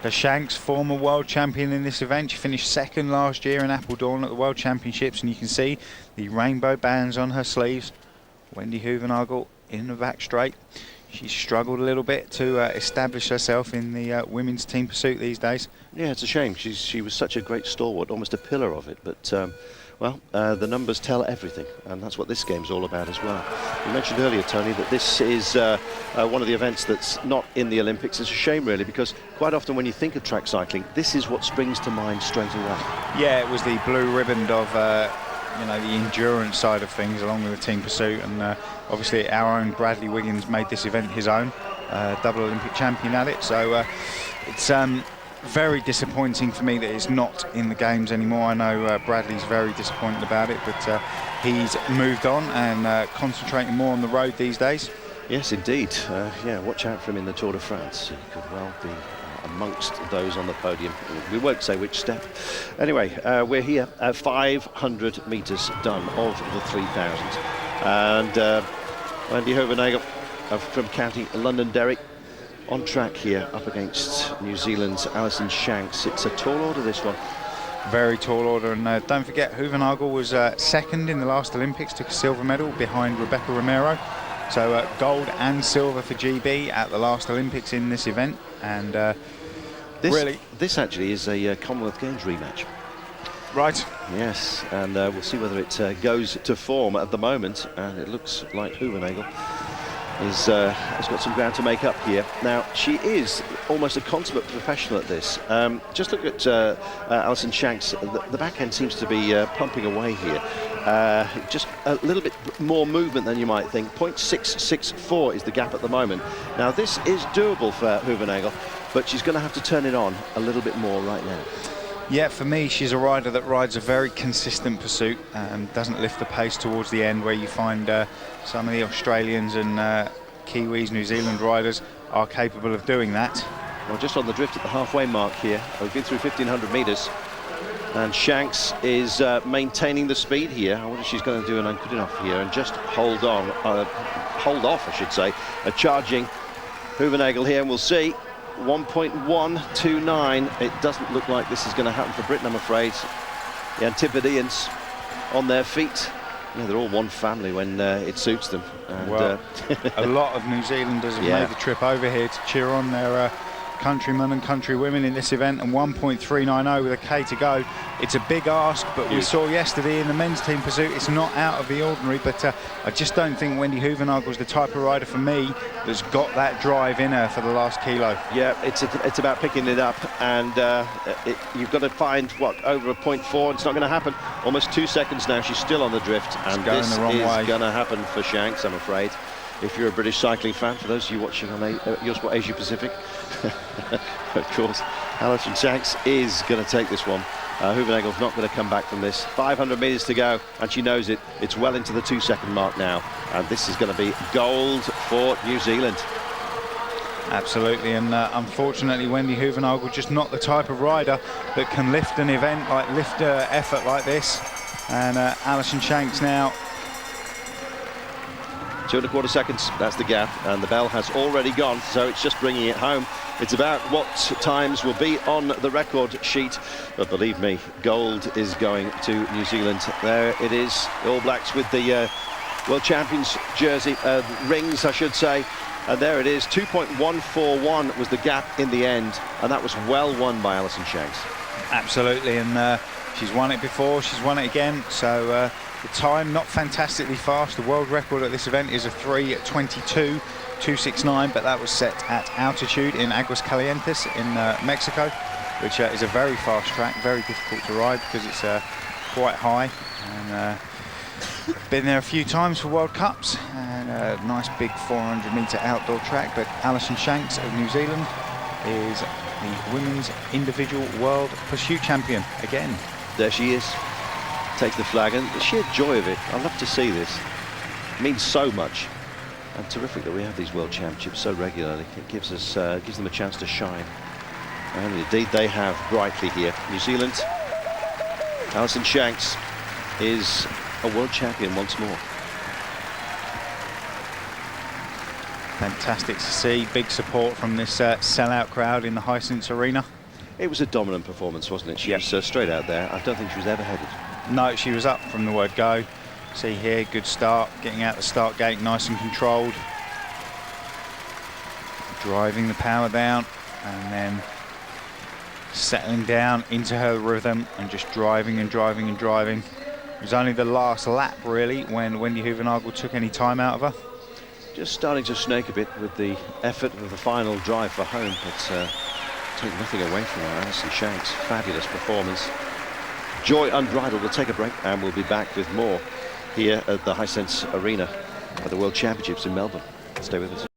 Shanks, former world champion in this event. She finished second last year in Apeldoorn at the World Championships, and you can see the rainbow bands on her sleeves. Wendy Hoevenagel in the back straight. She's struggled a little bit to establish herself in the women's team pursuit these days. Yeah, it's a shame. She was such a great stalwart, almost a pillar of it, but well, the numbers tell everything, and that's what this game's all about as well. You mentioned earlier, Tony, that this is one of the events that's not in the Olympics. It's a shame, really, because quite often when you think of track cycling, this is what springs to mind straight away. Yeah, it was the blue ribbon of you know, the endurance side of things, along with the team pursuit, and obviously our own Bradley Wiggins made this event his own, double Olympic champion at it. So it's very disappointing for me that it's not in the games anymore. I know Bradley's very disappointed about it, but he's moved on and concentrating more on the road these days. Yes, indeed. Yeah, watch out for him in the Tour de France. He could well be amongst those on the podium. We won't say which step. Anyway, we're here at 500 metres done of the 3,000. And Wendy Hoevenagel from County Londonderry on track here up against New Zealand's Alison Shanks. It's a tall order, this one. Very tall order, and don't forget Hoevenagel was second in the last Olympics, took a silver medal behind Rebecca Romero. So gold and silver for GB at the last Olympics in this event, and this actually is a Commonwealth Games rematch. Right. Yes, and we'll see whether it goes to form at the moment, and it looks like Hoevenagel has got some ground to make up here. Now, she is almost a consummate professional at this. Just look at Alison Shanks. The backhand seems to be pumping away here. Just a little bit more movement than you might think. 0.664 is the gap at the moment. Now, this is doable for Hoevenagel, but she's going to have to turn it on a little bit more right now. Yeah, for me, she's a rider that rides a very consistent pursuit and doesn't lift the pace towards the end, where you find some of the Australians and Kiwis, New Zealand riders are capable of doing that. Well, just on the drift at the halfway mark here. We've been through 1,500 metres, and Shanks is maintaining the speed here. I wonder if she's going to do an good enough here and just hold off, I should say, a charging Hoevenagel here, and we'll see. 1.129. It doesn't look like this is going to happen for Britain, I'm afraid. The Antipodeans on their feet. Yeah, they're all one family when it suits them. And, well, a lot of New Zealanders have made the trip over here to cheer on their countrymen and countrywomen in this event, and 1.390 with a K to go. It's a big ask, but we saw yesterday in the men's team pursuit, it's not out of the ordinary, but I just don't think Wendy Hoevenagel is the type of rider for me that's got that drive in her for the last kilo. Yeah, it's about picking it up, and you've got to find, what, over a 0.4. It's not going to happen. Almost 2 seconds now, she's still on the drift, and this is going to happen for Shanks, I'm afraid. If you're a British cycling fan, for those of you watching on Eurosport Asia Pacific, of course, Alison Shanks is going to take this one. Hoevenagel's not going to come back from this. 500 metres to go, and she knows it. It's well into the 2-second mark now, and this is going to be gold for New Zealand. Absolutely, and unfortunately Wendy Hoevenagel just not the type of rider that can lift an event, lift effort like this. And Alison Shanks now 2.25 seconds, that's the gap, and the bell has already gone, so it's just bringing it home. It's about what times will be on the record sheet, but believe me, gold is going to New Zealand. There it is, the All Blacks with the World Champions jersey, rings I should say, and there it is. 2.141 was the gap in the end, and that was well won by Alison Shanks. Absolutely, and she's won it before, she's won it again, so the time not fantastically fast. The world record at this event is a 3:22.269, but that was set at altitude in Aguas Calientes in Mexico, which is a very fast track, very difficult to ride because it's quite high. And been there a few times for World Cups, and a nice big 400-metre outdoor track. But Alison Shanks of New Zealand is the women's individual world pursuit champion again. There she is. Takes the flag, and the sheer joy of it. I love to see this. It means so much, and terrific that we have these world championships so regularly. It gives them a chance to shine, and indeed they have brightly here. New Zealand, Alison Shanks is a world champion once more. Fantastic to see. Big support from this sellout crowd in the Hisense Arena. It was a dominant performance, wasn't it? She was straight out there. I don't think she was ever headed. No, she was up from the word go. See here, good start, getting out the start gate nice and controlled. Driving the power down and then settling down into her rhythm and just driving and driving and driving. It was only the last lap really when Wendy Hoevenagel took any time out of her. Just starting to snake a bit with the effort of the final drive for home, but take nothing away from her. Alison Shanks, fabulous performance. Joy unbridled. We'll take a break and we'll be back with more here at the Hisense Arena at the World Championships in Melbourne. Stay with us.